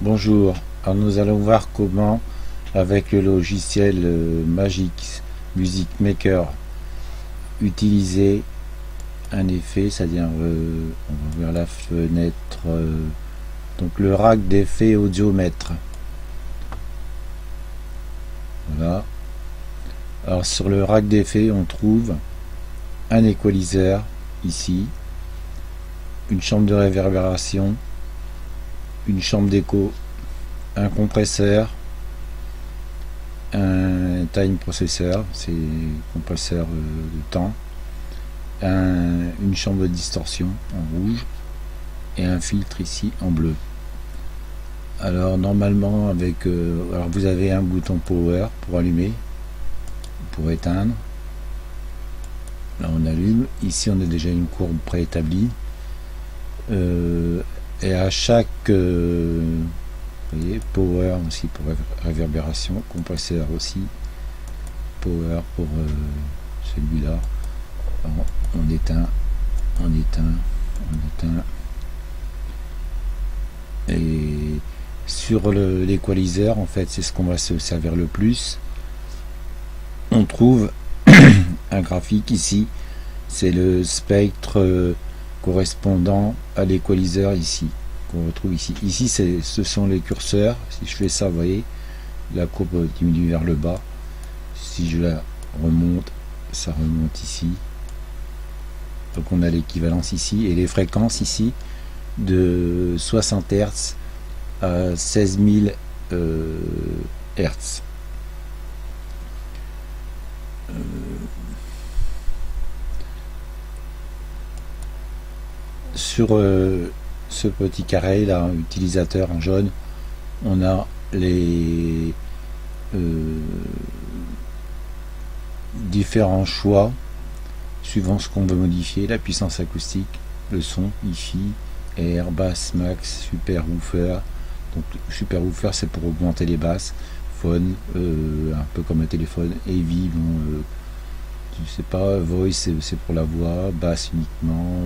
Bonjour, alors nous allons voir comment avec le logiciel Magix Music Maker utiliser un effet, c'est-à-dire on va ouvrir la fenêtre, donc le rack d'effets audiomètre. Voilà. Alors sur le rack d'effets on trouve un équaliseur ici, une chambre de réverbération, une chambre d'écho, un compresseur, un time processor, c'est compresseur de temps, une chambre de distorsion en rouge et un filtre ici en bleu. Alors normalement avec alors vous avez un bouton power pour allumer, pour éteindre. Là on allume, ici on a déjà une courbe préétablie. Et à chaque vous voyez, power aussi pour réverbération, compresseur aussi, power pour celui-là. On éteint, on éteint, on éteint. Et sur l'équaliseur, en fait, c'est ce qu'on va se servir le plus. On trouve un graphique ici, c'est le spectre correspondant à l'équaliseur ici, qu'on retrouve ici. Ici, ce sont les curseurs. Si je fais ça, vous voyez, la courbe diminue vers le bas. Si je la remonte, ça remonte ici. Donc on a l'équivalence ici, et les fréquences ici, de 60 Hz à 16 000 Hz. Sur ce petit carré là, utilisateur en jaune, on a les différents choix suivant ce qu'on veut modifier, la puissance acoustique, le son, hi-fi, air, basse, max, super woofer. Donc super woofer c'est pour augmenter les basses, phone, un peu comme un téléphone, heavy, bon, je sais pas, voice c'est pour la voix, basse uniquement,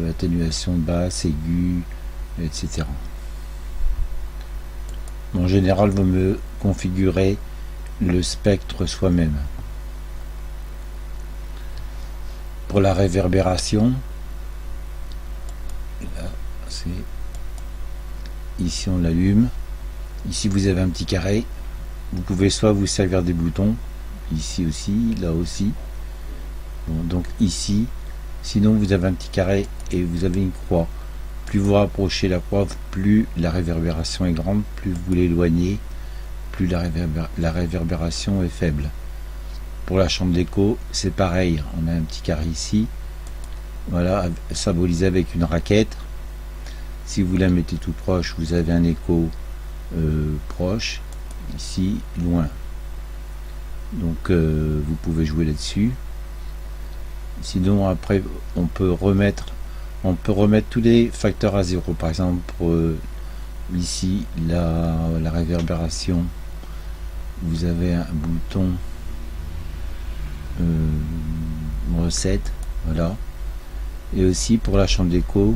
atténuation de basse, aiguë, etc. En général, il vaut mieux configurer le spectre soi-même. Pour la réverbération, là, c'est ici on l'allume. Ici vous avez un petit carré. Vous pouvez soit vous servir des boutons, ici aussi, là aussi. Bon, donc ici. Sinon vous avez un petit carré et vous avez une croix. Plus vous rapprochez la croix, plus la réverbération est grande, plus vous l'éloignez, plus la réverbération est faible. Pour la chambre d'écho, c'est pareil. On a un petit carré ici, voilà, symbolisé avec une raquette. Si vous la mettez tout proche, vous avez un écho proche, ici, loin. Donc vous pouvez jouer là-dessus. Sinon après on peut remettre tous les facteurs à zéro. Par exemple pour ici la réverbération, vous avez un bouton recette, voilà. Et aussi pour la chambre d'écho,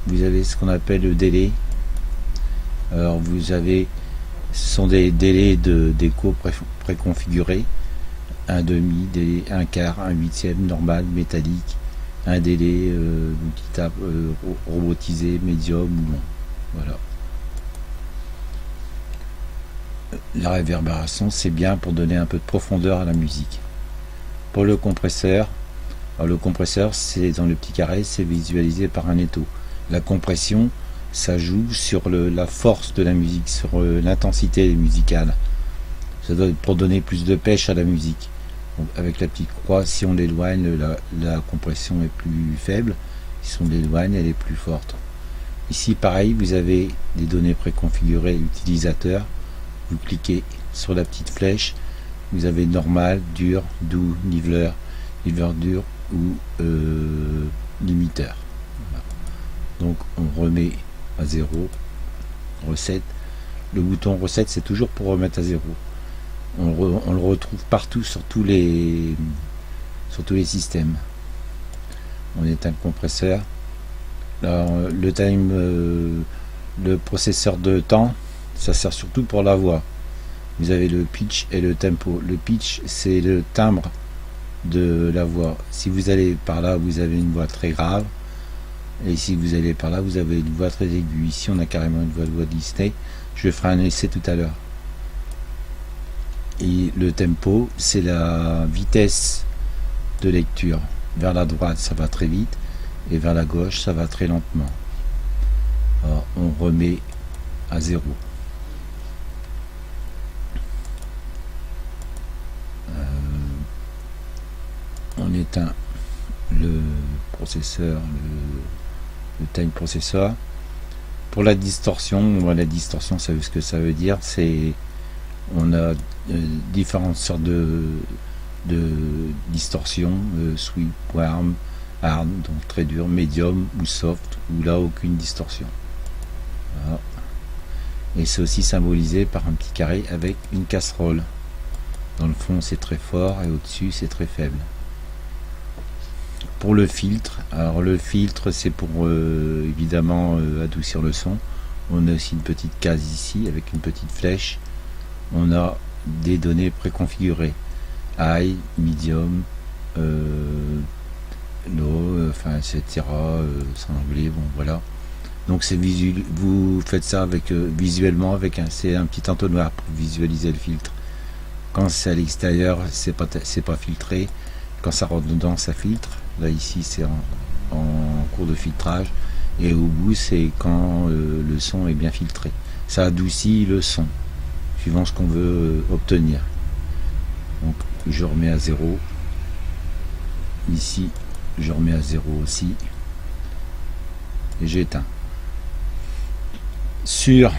vous avez ce qu'on appelle le délai. Alors vous avez, ce sont des délais d'écho préconfigurés. Un demi, délai, un quart, un huitième, normal, métallique, un délai robotisé, médium ou long. Voilà. La réverbération, c'est bien pour donner un peu de profondeur à la musique. Pour le compresseur, alors le compresseur, c'est dans le petit carré, c'est visualisé par un étau. La compression, ça joue sur la force de la musique, sur l'intensité musicale. Ça doit être pour donner plus de pêche à la musique. Donc avec la petite croix, si on l'éloigne, la compression est plus faible. Si on l'éloigne, elle est plus forte. Ici, pareil, vous avez des données préconfigurées utilisateur. Vous cliquez sur la petite flèche. Vous avez normal, dur, doux, niveleur, niveleur dur ou limiteur. Voilà. Donc on remet à 0. Recette. Le bouton recette, c'est toujours pour remettre à 0. On le retrouve partout sur tous les systèmes. On éteint le compresseur. Alors, le time le processeur de temps, ça sert surtout pour la voix. Vous avez le pitch et le tempo. Le pitch, c'est le timbre de la voix. Si vous allez par là, vous avez une voix très grave. Et si vous allez par là, vous avez une voix très aiguë. Ici, on a carrément une voix Disney. Je ferai un essai tout à l'heure. Et le tempo, c'est la vitesse de lecture. Vers la droite, ça va très vite. Et vers la gauche, ça va très lentement. Alors, on remet à 0. On éteint le processeur, le time processor. Pour la distorsion, ça veut ce que ça veut dire, c'est on a différentes sortes de distorsion, sweep, warm, hard, donc très dur, medium ou soft, ou là aucune distorsion. Voilà. Et c'est aussi symbolisé par un petit carré avec une casserole. Dans le fond c'est très fort et au-dessus c'est très faible. Pour le filtre, alors le filtre c'est pour évidemment adoucir le son. On a aussi une petite case ici avec une petite flèche. On a des données préconfigurées, high, medium, low, enfin etc. C'est en anglais, bon voilà. Donc c'est visuel, vous faites ça avec visuellement avec c'est un petit entonnoir pour visualiser le filtre. Quand c'est à l'extérieur, c'est pas filtré. Quand ça rentre dedans, ça filtre. Là ici c'est en cours de filtrage. Et au bout c'est quand le son est bien filtré. Ça adoucit le son suivant ce qu'on veut obtenir. Donc je remets à 0. Ici je remets à 0 aussi. Et j'éteins. Sur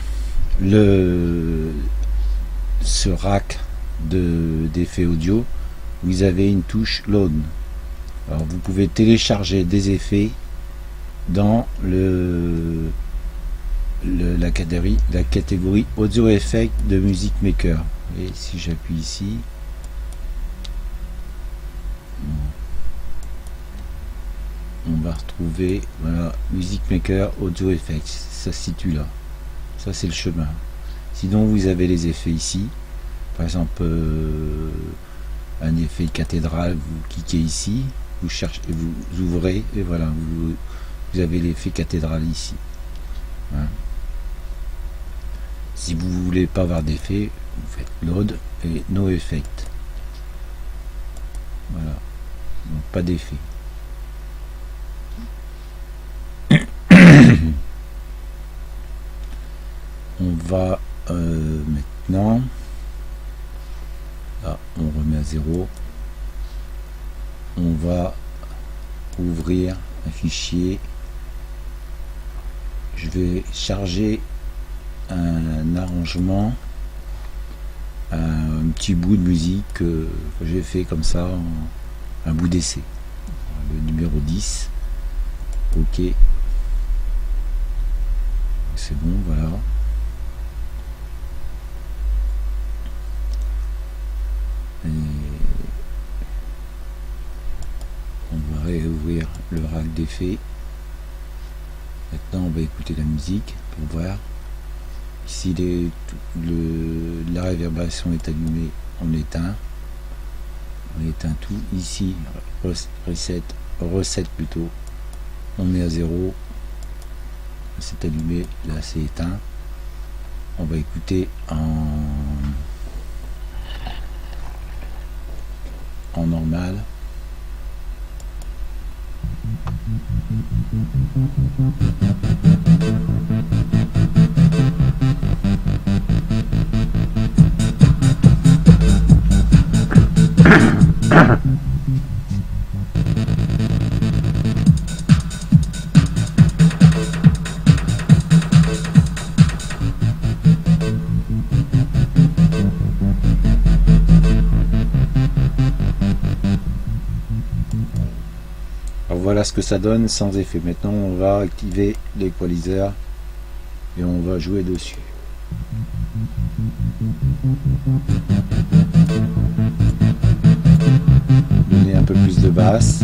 ce rack d'effets audio, vous avez une touche load. Alors vous pouvez télécharger des effets dans la catégorie audio effect de Music Maker. Et si j'appuie ici, on va retrouver voilà, Music Maker Audio Effects, ça se situe là. Ça c'est le chemin. Sinon vous avez les effets ici. Par exemple un effet cathédrale, vous cliquez ici, vous cherchez, vous ouvrez et voilà, vous avez l'effet cathédrale ici. Hein. Si vous voulez pas avoir d'effet, vous faites load et no effect. Voilà, donc pas d'effet. On va maintenant, là on remet à 0, on va ouvrir un fichier. Je vais charger un arrangement, un petit bout de musique que j'ai fait comme ça, un bout d'essai, le numéro 10. Ok, c'est bon, voilà. Et on va réouvrir le rack d'effets. Maintenant on va écouter la musique pour voir. Ici la réverbération est allumée, on éteint tout. Ici recette plutôt, on met à 0, c'est allumé, là c'est éteint. On va écouter en normal. Alors voilà ce que ça donne sans effet. Maintenant on va activer l'équaliseur et on va jouer dessus. Donner un peu plus de basse.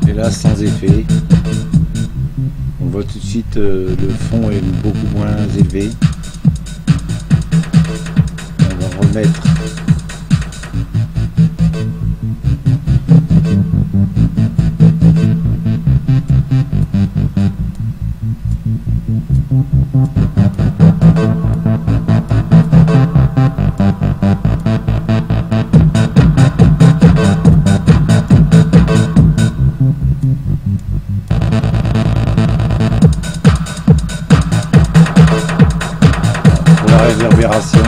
Et là, sans effet. On voit tout de suite le fond est beaucoup moins élevé. On va remettre la réverbération.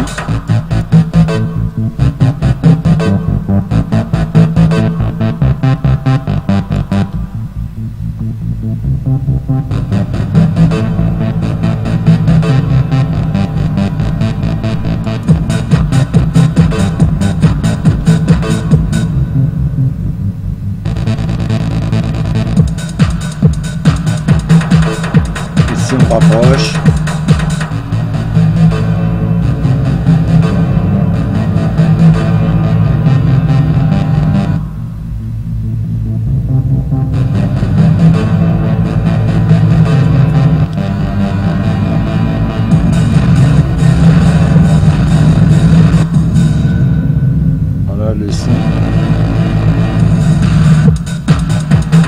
Ici on rapproche.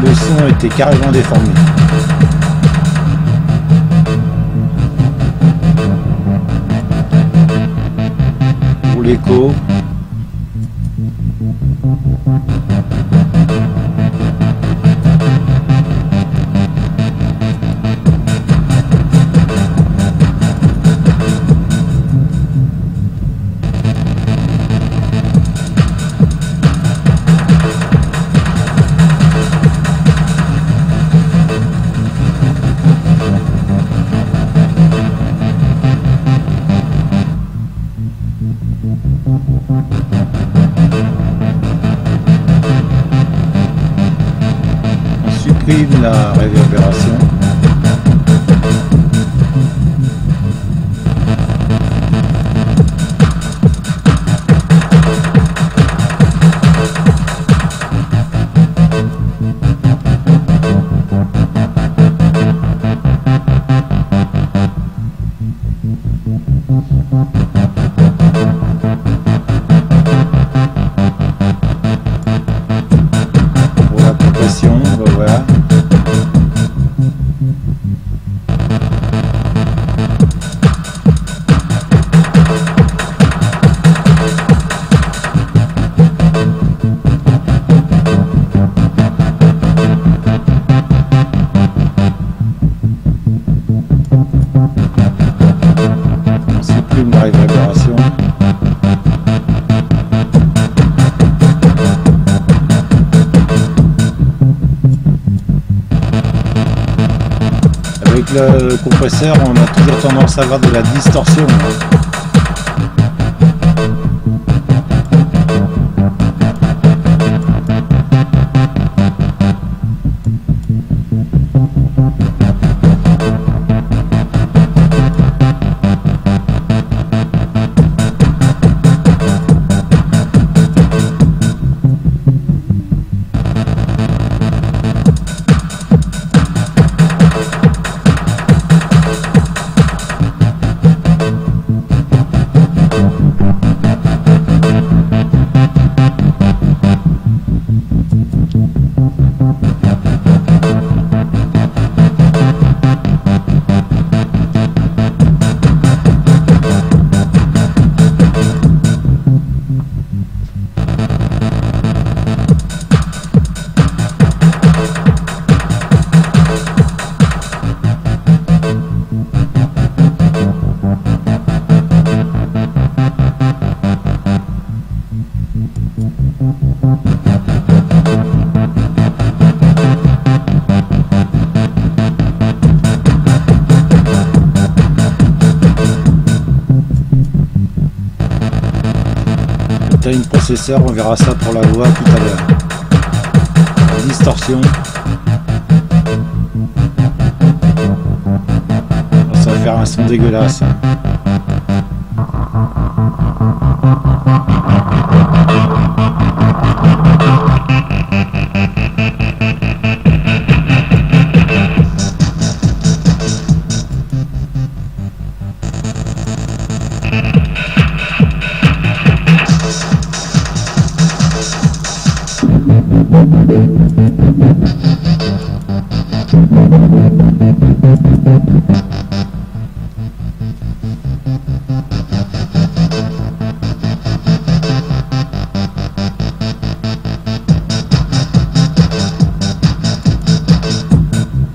Le son était carrément déformé. Pour l'écho, on supprime la réverbération. Pour la compression, voilà. On supprime la réverbération. Avec le compresseur, on a toujours tendance à avoir de la distorsion. Le time processeur, on verra ça pour la voix tout à l'heure. Distorsion. Ça va faire un son dégueulasse.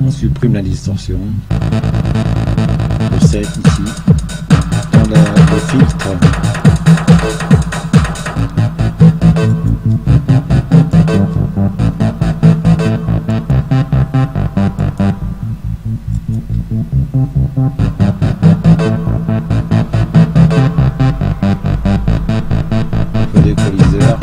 On supprime la distorsion. Le 7 ici. Dans le filtre. L'équaliseur.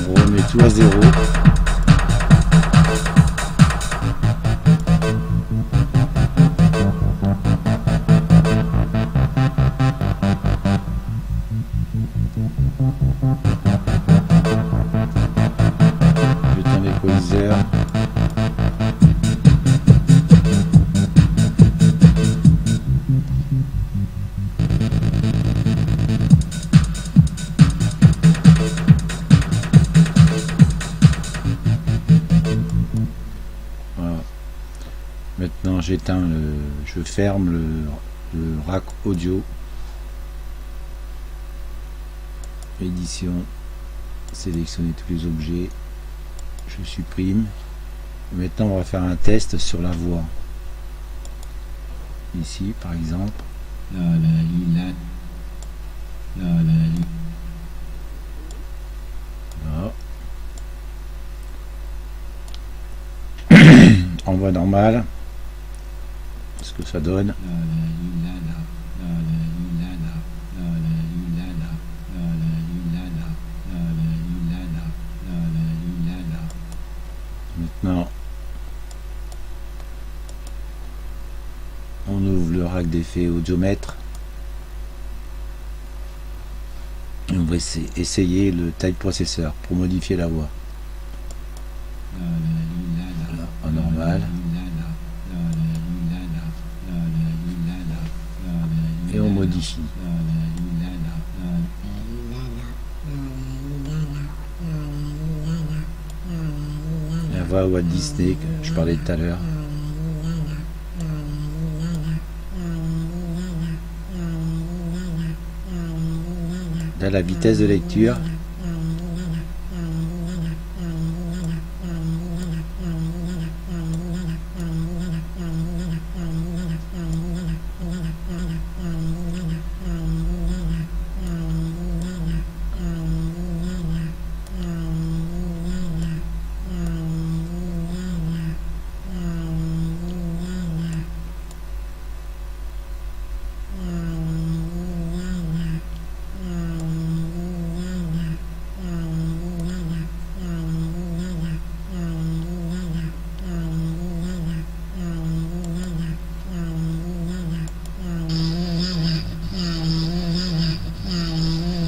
On remet tout à zéro. J'éteins l'équaliseur. Voilà. Maintenant je ferme le rack audio. Édition, sélectionner tous les objets, je supprime. Maintenant on va faire un test sur la voix. Ici par exemple. En voix normale, ce que ça donne. Maintenant, on ouvre le rack d'effets audiomètre. On va essayer le type processeur pour modifier la voix. Voilà, en normal. Et on modifie. La voix Walt Disney que je parlais tout à l'heure. Là, la vitesse de lecture.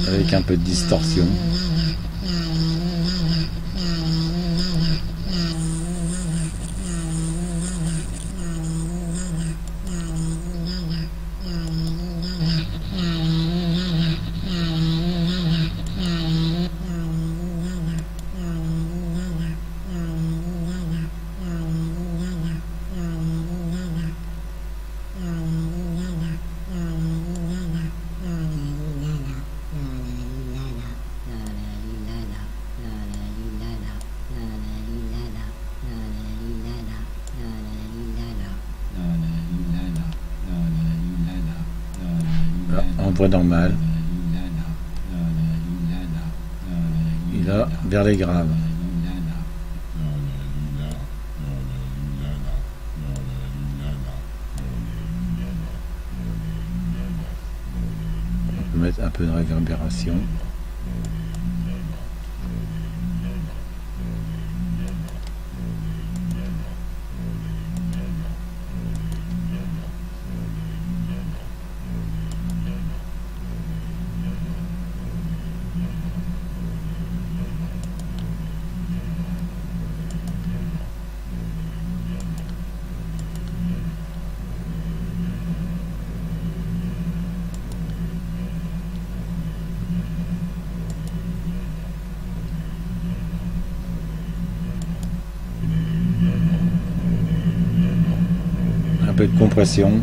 Avec un peu de distorsion. En voix normale. Et là, vers les graves. On peut mettre un peu de réverbération. peu de compression.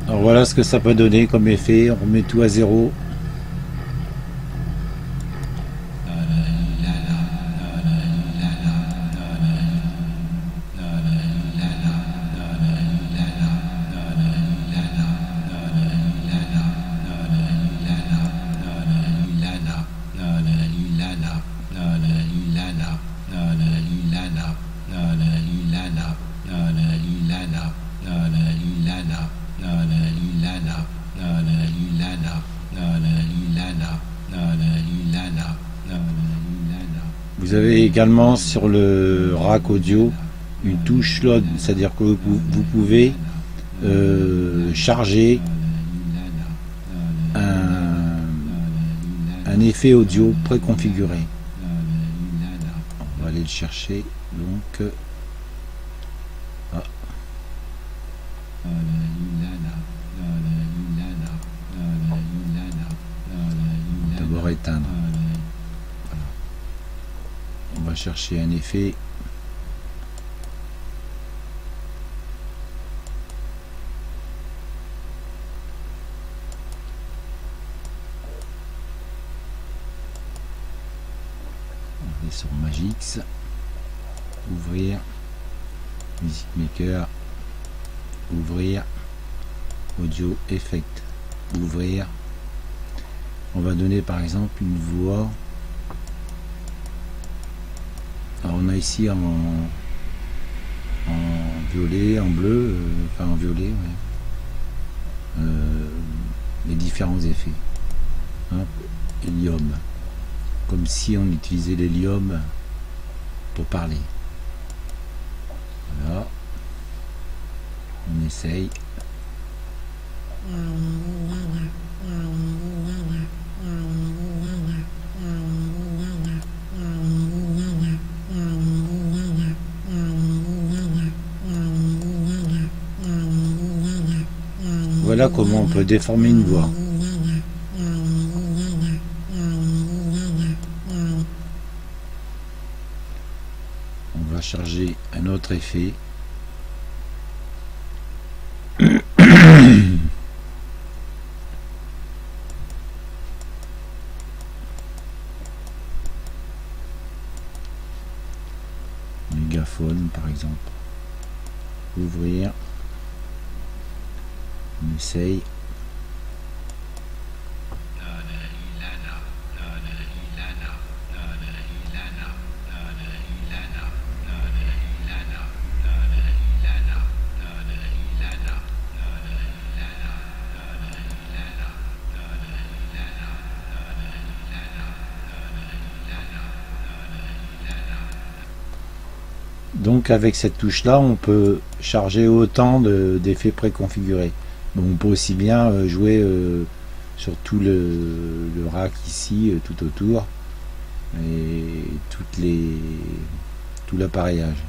Alors voilà ce que ça peut donner comme effet. On remet tout à zéro. Vous avez également sur le rack audio une touche load, c'est-à-dire que vous pouvez charger un effet audio préconfiguré. On va aller le chercher. Donc, d'abord éteindre. Voilà. On va chercher un effet. On est sur Magix. Ouvrir. Music Maker. Ouvrir. Audio Effect. Ouvrir. On va donner par exemple une voix. Alors on a ici en violet, en bleu, enfin en violet, ouais. Les différents effets. Hop, hélium. Comme si on utilisait l'hélium pour parler. Voilà. On essaye. Voilà comment on peut déformer une voix. On va charger un autre effet. Mégaphone par exemple. Ouvrir. On essaye. Donc donc avec cette touche là on peut charger autant d'effets préconfigurés. Donc on peut aussi bien jouer sur tout le rack ici tout autour et tout l'appareillage.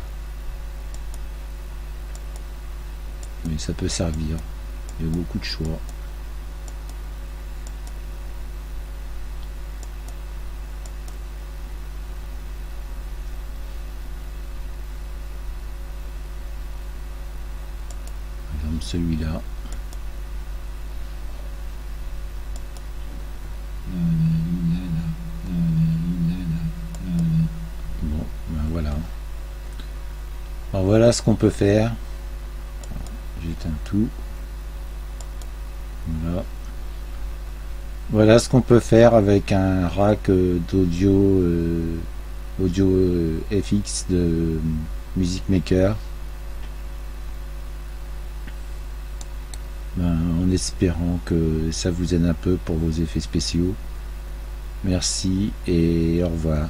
Mais ça peut servir, il y a beaucoup de choix. Celui-là. Bon, ben voilà. Alors voilà ce qu'on peut faire. J'éteins tout. Voilà. Voilà ce qu'on peut faire avec un rack d'audio FX de Music Maker. En espérant que ça vous aide un peu pour vos effets spéciaux. Merci et au revoir.